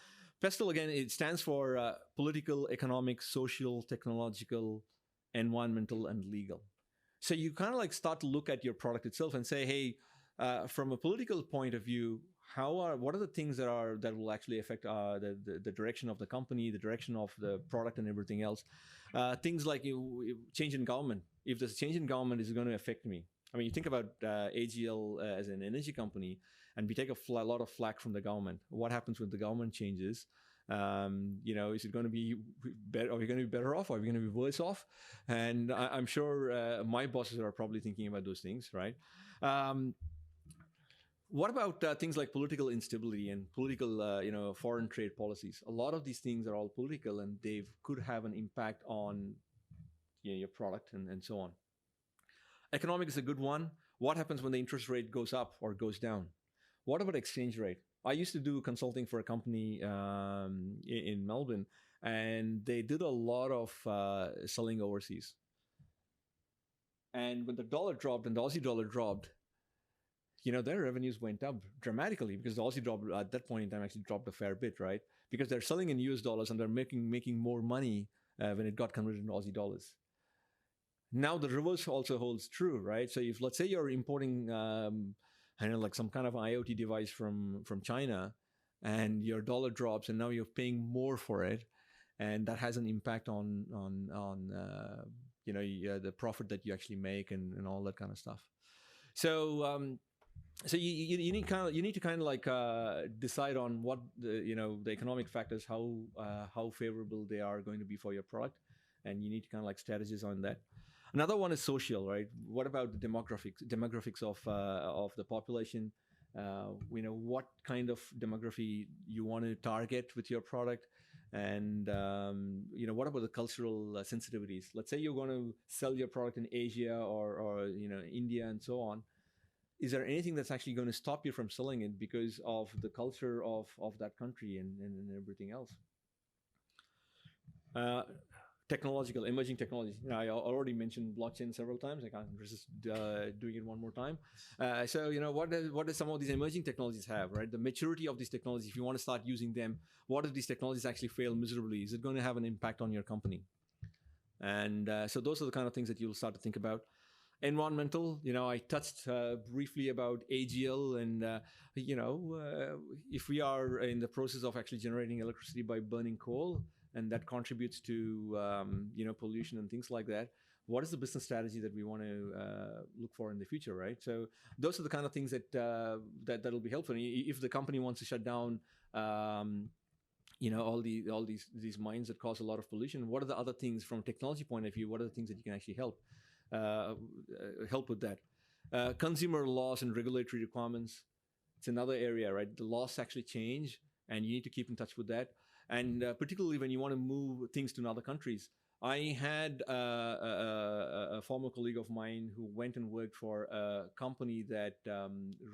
Pestle, again, it stands for political, economic, social, technological, environmental, and legal. So you kind of like start to look at your product itself and say, hey, from a political point of view, what are the things that will actually affect the direction of the company, the direction of the product, and everything else. Things like change in government. If there's a change in government, is it going to affect me? I mean, you think about AGL as an energy company, and we take a lot of flack from the government. What happens when the government changes? Is it going to be better? Are we going to be better off? Are we going to be worse off? And I'm sure my bosses are probably thinking about those things, right? What about things like political instability and political, foreign trade policies? A lot of these things are all political, and they could have an impact on your product and so on. Economic is a good one. What happens when the interest rate goes up or goes down? What about exchange rate? I used to do consulting for a company in Melbourne, and they did a lot of selling overseas. And when the dollar dropped and the Aussie dollar dropped, their revenues went up dramatically, because the Aussie dollar at that point in time actually dropped a fair bit, right? Because they're selling in US dollars and they're making more money when it got converted into Aussie dollars. Now the reverse also holds true, right? So if, let's say, you're importing like some kind of IoT device from China, and your dollar drops, and now you're paying more for it, and that has an impact on the profit that you actually make and all that kind of stuff. So you need to kind of like decide on what the economic factors, how favorable they are going to be for your product, and you need to kind of like strategize on that. Another one is social, right? What about the demographics of the population? What kind of demography you want to target with your product, and what about the cultural sensitivities? Let's say you're going to sell your product in Asia or India and so on. Is there anything that's actually going to stop you from selling it because of the culture of that country and everything else? Emerging technologies. I already mentioned blockchain several times. I can't resist doing it one more time. What do some of these emerging technologies have, right? The maturity of these technologies, if you want to start using them, what if these technologies actually fail miserably? Is it going to have an impact on your company? And so those are the kind of things that you'll start to think about. Environmental, I touched briefly about AGL, and if we are in the process of actually generating electricity by burning coal, and that contributes to pollution and things like that, what is the business strategy that we want to look for in the future, right? So those are the kind of things that'll be helpful. If the company wants to shut down all these mines that cause a lot of pollution, what are the other things from a technology point of view? What are the things that you can actually help with that? Consumer laws and regulatory requirements, it's another area, right? The laws actually change, and you need to keep in touch with that. And particularly when you want to move things to other countries. I had a former colleague of mine who went and worked for a company that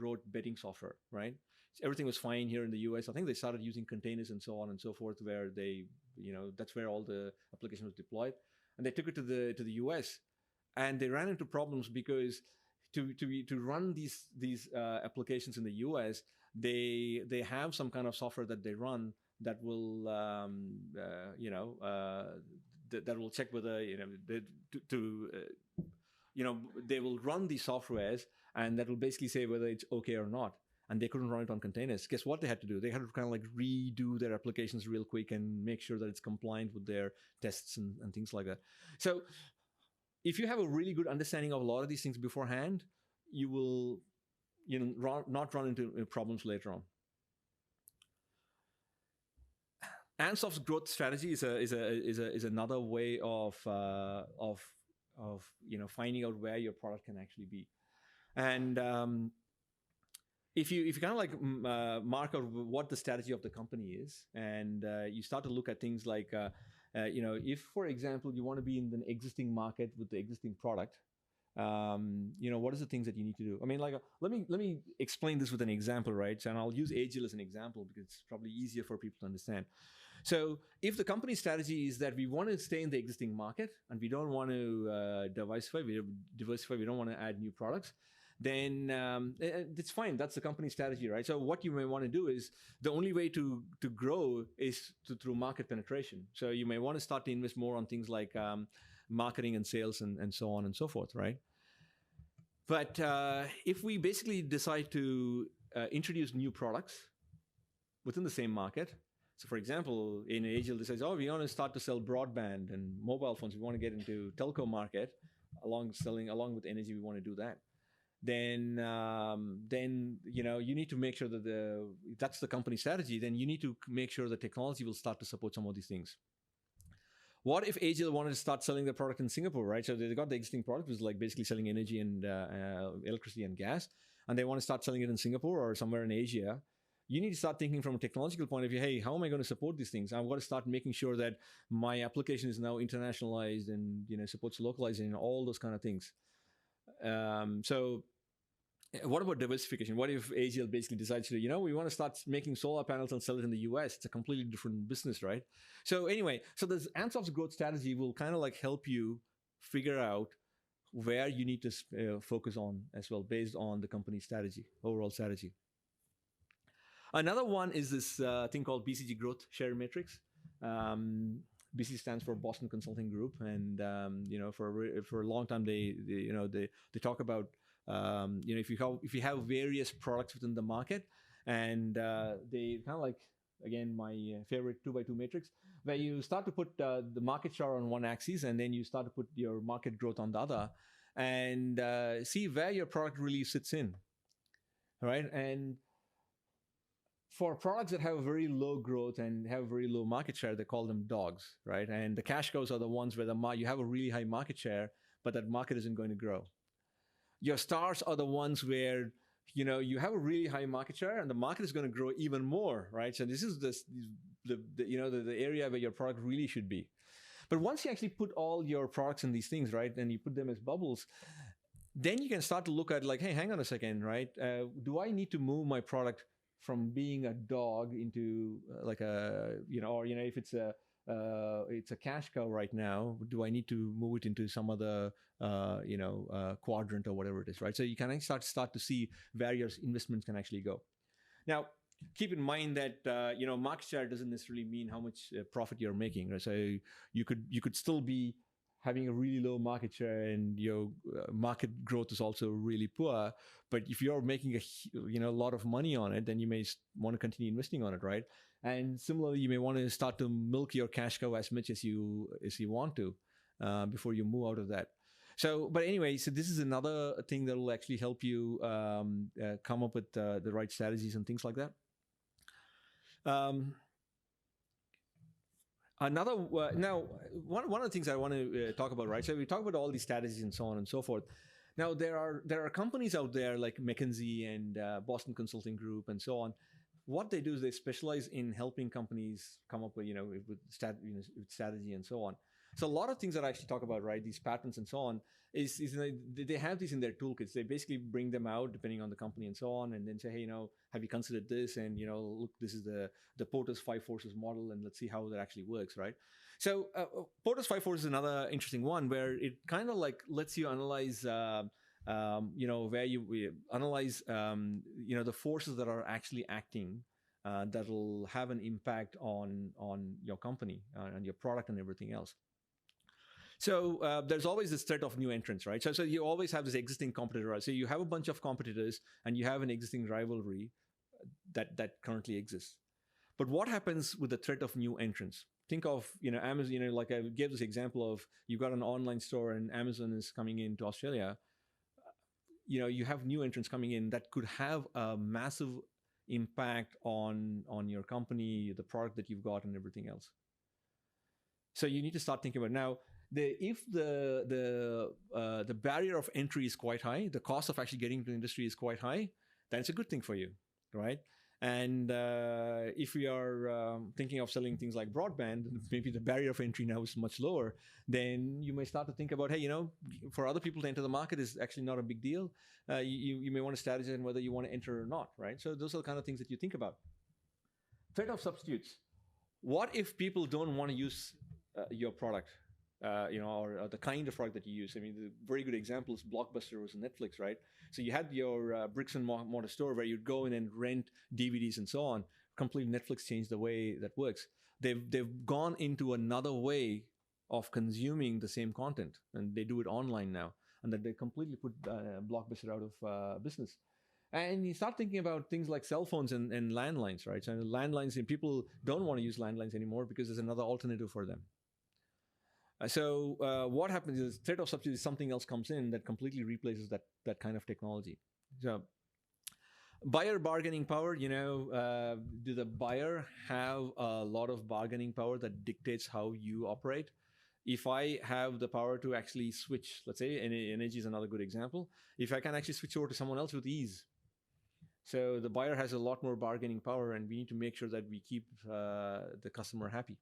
wrote betting software, right? Everything was fine here in the US. I think they started using containers and so on and so forth, where they, that's where all the application was deployed. And they took it to the US, and they ran into problems because to run these applications in the US, they have some kind of software that they run that will that will check whether they will run these softwares, and that will basically say whether it's okay or not. And they couldn't run it on containers. Guess what they had to do? They had to kind of like redo their applications real quick and make sure that it's compliant with their tests and things like that. So if you have a really good understanding of a lot of these things beforehand, you will not run into problems later on. Ansoff's growth strategy is another way of finding out where your product can actually be. And if you kind of like mark out what the strategy of the company is, and you start to look at things like if, for example, you want to be in an existing market with the existing product, what is the things that you need to do? I mean, like, let me explain this with an example, right? And I'll use AGL as an example because it's probably easier for people to understand. So if the company strategy is that we want to stay in the existing market and we don't want to diversify, we don't want to add new products, then it's fine. That's the company strategy, right? So what you may want to do is, the only way to grow is through market penetration. So you may want to start to invest more on things like marketing and sales and so on and so forth, right? But if we basically decide to introduce new products within the same market. So, for example, in Asia, they say, "Oh, we want to start to sell broadband and mobile phones. We want to get into telco market, along with energy. We want to do that." Then you need to make sure that that's the company strategy. Then you need to make sure the technology will start to support some of these things. What if AGL wanted to start selling their product in Singapore, right? So they got the existing product, which is like basically selling energy and electricity and gas, and they want to start selling it in Singapore or somewhere in Asia. You need to start thinking from a technological point of view. Hey, how am I going to support these things? I've got to start making sure that my application is now internationalized and supports localizing and all those kind of things. So what about diversification? What if AGL basically decides to, we want to start making solar panels and sell it in the US? It's a completely different business, right? So anyway, so this Ansoff's growth strategy will kind of like help you figure out where you need to focus on as well, based on the company strategy, overall strategy. Another one is this thing called BCG Growth Share Matrix. BC stands for Boston Consulting Group, and for a long time they talk about if you have various products within the market, and they kind of like, again, my favorite 2x2 matrix, where you start to put the market share on one axis, and then you start to put your market growth on the other, and see where your product really sits in, right? And for products that have very low growth and have very low market share, they call them dogs, right? And the cash cows are the ones where you have a really high market share, but that market isn't going to grow. Your stars are the ones where you have a really high market share and the market is going to grow even more, right? So this is the area where your product really should be. But once you actually put all your products in these things, right, and you put them as bubbles, then you can start to look at like, hey, hang on a second, right? Do I need to move my product from being a dog into like a, or if it's a cash cow right now, do I need to move it into some other quadrant or whatever it is, right? So you can start to see where your investments can actually go. Now, keep in mind that market share doesn't necessarily mean how much profit you're making, right? So you could still be having a really low market share and your market growth is also really poor. But if you're making a lot of money on it, then you may want to continue investing on it, right? And similarly, you may want to start to milk your cash cow as much as you want to before you move out of that. So, but anyway, so this is another thing that will actually help you come up with the right strategies and things like that. Now, one of the things I want to talk about, right? So we talk about all these strategies and so on and so forth. Now, there are companies out there like McKinsey and Boston Consulting Group and so on. What they do is they specialize in helping companies come up with with strategy and so on. So a lot of things that I actually talk about, right, these patterns and so on, is they have these in their toolkits. They basically bring them out depending on the company and so on, and then say, hey, have you considered this? And look, this is the Porter's 5 Forces model, and let's see how that actually works, right? So Porter's 5 Forces is another interesting one where it kind of like lets you analyze, where you analyze, the forces that are actually acting that will have an impact on your company and your product and everything else. So there's always this threat of new entrants, right? So you always have this existing competitor, right? So you have a bunch of competitors and you have an existing rivalry that currently exists. But what happens with the threat of new entrants? Think of, Amazon, like I gave this example of you've got an online store and Amazon is coming into Australia. You have new entrants coming in that could have a massive impact on your company, the product that you've got and everything else. So you need to start thinking about now, if the barrier of entry is quite high, the cost of actually getting into the industry is quite high, then it's a good thing for you, right? And if we are thinking of selling things like broadband, maybe the barrier of entry now is much lower, then you may start to think about, hey, for other people to enter the market is actually not a big deal. You may want to strategize on whether you want to enter or not, right? So those are the kind of things that you think about. Threat of substitutes. What if people don't want to use your product? Or the kind of product that you use. I mean, the very good example is Blockbuster was Netflix, right? So you had your bricks and mortar store where you'd go in and rent DVDs and so on. Completely, Netflix changed the way that works. They've gone into another way of consuming the same content, and they do it online now. And that they completely put Blockbuster out of business. And you start thinking about things like cell phones and landlines, right? So landlines, and people don't want to use landlines anymore because there's another alternative for them. So what happens is threat of subsidy, something else comes in that completely replaces that kind of technology. So buyer bargaining power, do the buyer have a lot of bargaining power that dictates how you operate? If I have the power to actually switch, let's say energy is another good example, if I can actually switch over to someone else with ease, so the buyer has a lot more bargaining power, and we need to make sure that we keep the customer happy.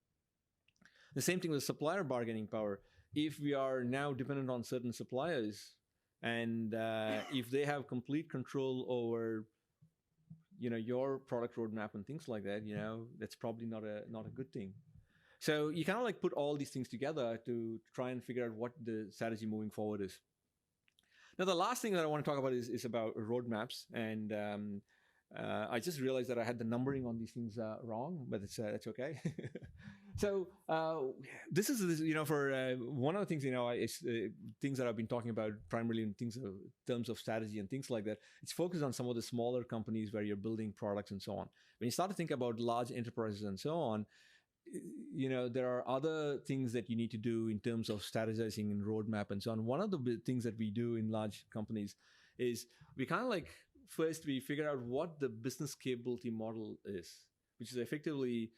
The same thing with supplier bargaining power. If we are now dependent on certain suppliers, and if they have complete control over your product roadmap and things like that, that's probably not a good thing. So you kind of like put all these things together to try and figure out what the strategy moving forward is. Now, the last thing that I want to talk about is about roadmaps. And I just realized that I had the numbering on these things wrong, but it's okay. So this is for one of the things is things that I've been talking about primarily in terms of strategy and things like that. It's focused on some of the smaller companies where you're building products and so on. When you start to think about large enterprises and so on, there are other things that you need to do in terms of strategizing and roadmap and so on. One of the things that we do in large companies is we kind of like first we figure out what the business capability model is, which is effectively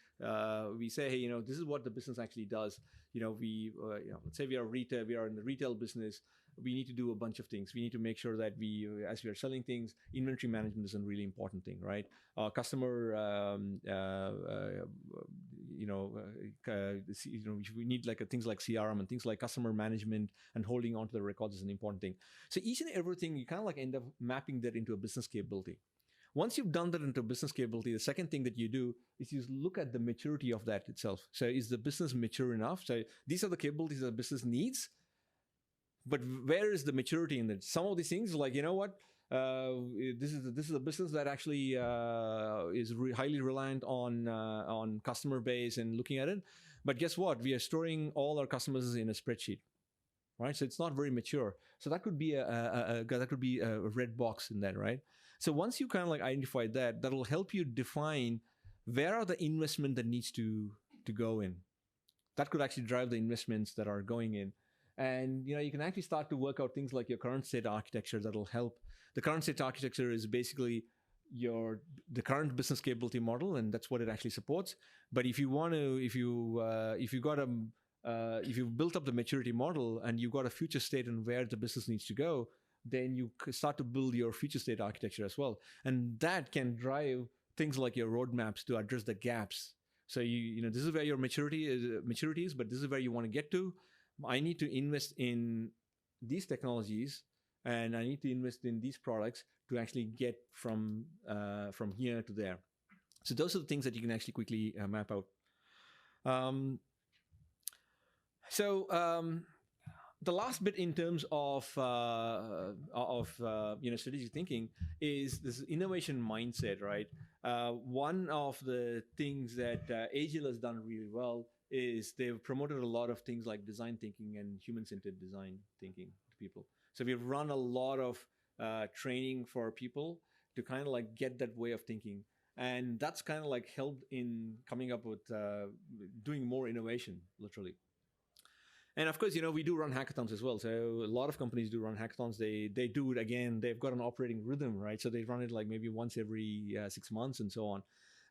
we say, hey, this is what the business actually does. Let's say we are in the retail business. We need to do a bunch of things. We need to make sure that as we are selling things, inventory management is a really important thing, right? Customer, we need things like CRM and things like customer management and holding on to the records is an important thing. So each and everything, you kind of like end up mapping that into a business capability. Once you've done that into business capability, the second thing that you do is you look at the maturity of that itself. So is the business mature enough? So these are the capabilities that the business needs, but where is the maturity in it? Some of these things, like, this is a business that actually is highly reliant on customer base and looking at it. But guess what? We are storing all our customers in a spreadsheet, right? So it's not very mature. So that could be a red box in that, right? So once you kind of like identify that, that'll help you define where are the investment that needs to go in. That could actually drive the investments that are going in. And you can actually start to work out things like your current state architecture that'll help. The current state architecture is basically the current business capability model, and that's what it actually supports. But if you've built up the maturity model and you've got a future state and where the business needs to go, then you start to build your future state architecture as well. And that can drive things like your roadmaps to address the gaps. So this is where your maturity is, but this is where you want to get to. I need to invest in these technologies, and I need to invest in these products to actually get from here to there. So those are the things that you can actually quickly map out. The last bit in terms of strategic thinking is this innovation mindset, right? One of the things that AGL has done really well is they've promoted a lot of things like design thinking and human-centered design thinking to people. So we've run a lot of training for people to kind of like get that way of thinking. And that's kind of like helped in coming up with doing more innovation, literally. And of course, we do run hackathons as well. So a lot of companies do run hackathons. They do it again. They've got an operating rhythm, right? So they run it like maybe once every 6 months and so on.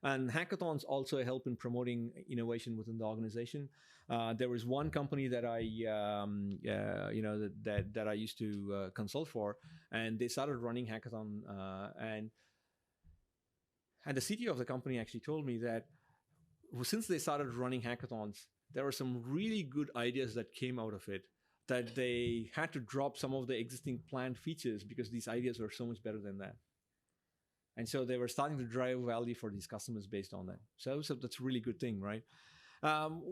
And hackathons also help in promoting innovation within the organization. There was one company that I used to consult for, and they started running hackathon. And the CTO of the company actually told me that since they started running hackathons, there were some really good ideas that came out of it, that they had to drop some of the existing planned features because these ideas were so much better than that. And so they were starting to drive value for these customers based on that. So that's a really good thing, right?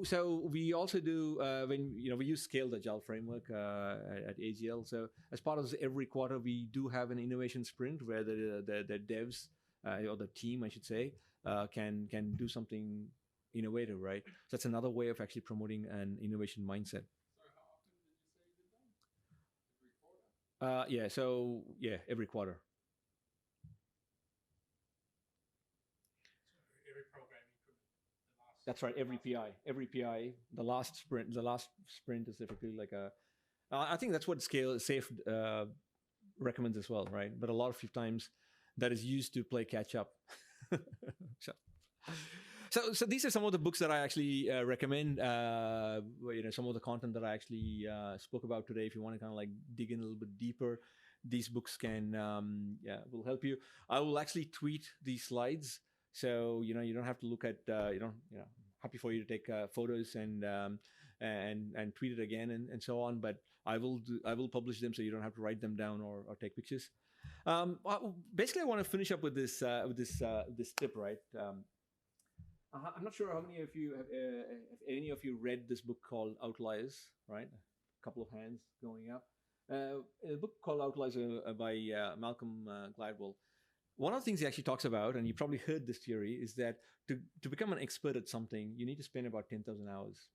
So we also do, we use Scaled Agile framework at AGL. So as part of this, every quarter, we do have an innovation sprint where the devs, or the team, I should say, can do something innovative, right? So that's another way of actually promoting an innovation mindset. So how often did you say you've done? Every quarter? Every quarter. That's right. Every PI, the last sprint is typically like a. I think that's what Safe recommends as well, right? But a lot of times, that is used to play catch up. so, so these are some of the books that I actually recommend. Some of the content that I actually spoke about today. If you want to kind of like dig in a little bit deeper, these books will help you. I will actually tweet these slides, so you don't have to look at happy for you to take photos and tweet it again and so on. But I will publish them, so you don't have to write them down or take pictures. Basically, I want to finish up with this tip, right? I'm not sure how many of you have any of you read this book called Outliers, right? A couple of hands going up. A book called Outliers by Malcolm Gladwell. One of the things he actually talks about, and you probably heard this theory, is that to become an expert at something, you need to spend about 10,000 hours.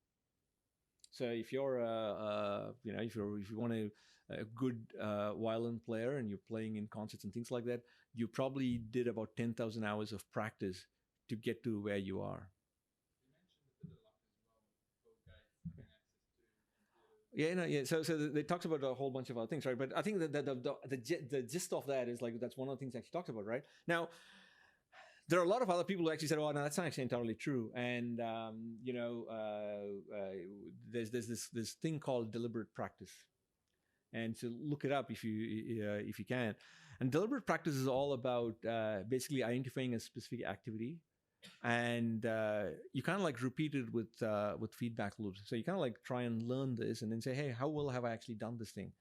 So if you're if you want a good violin player and you're playing in concerts and things like that, you probably did about 10,000 hours of practice to get to where you are. Yeah. So they talks about a whole bunch of other things, right? But I think that the gist of that is like that's one of the things actually talks about, right? Now, there are a lot of other people who actually said, "Oh, no, that's not actually entirely true." And there's this thing called deliberate practice, and so look it up if you can. And deliberate practice is all about basically identifying a specific activity, and you kind of like repeat it with feedback loops. So you kind of like try and learn this, and then say, "Hey, how well have I actually done this thing?"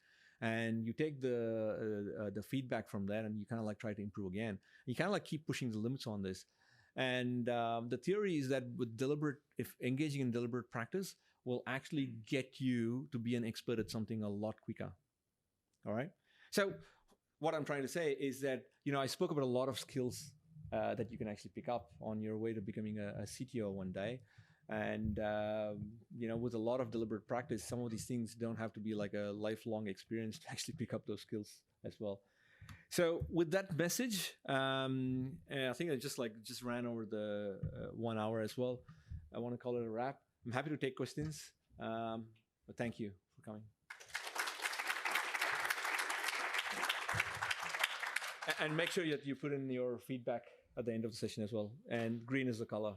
And you take the feedback from that, and you kind of like try to improve again. You kind of like keep pushing the limits on this. And the theory is that if engaging in deliberate practice will actually get you to be an expert at something a lot quicker. All right. So what I'm trying to say is that I spoke about a lot of skills that you can actually pick up on your way to becoming a CTO one day. And, with a lot of deliberate practice, some of these things don't have to be like a lifelong experience to actually pick up those skills as well. So with that message, I think I just ran over the 1 hour as well. I want to call it a wrap. I'm happy to take questions, but thank you for coming. And make sure that you put in your feedback at the end of the session as well. And green is the color.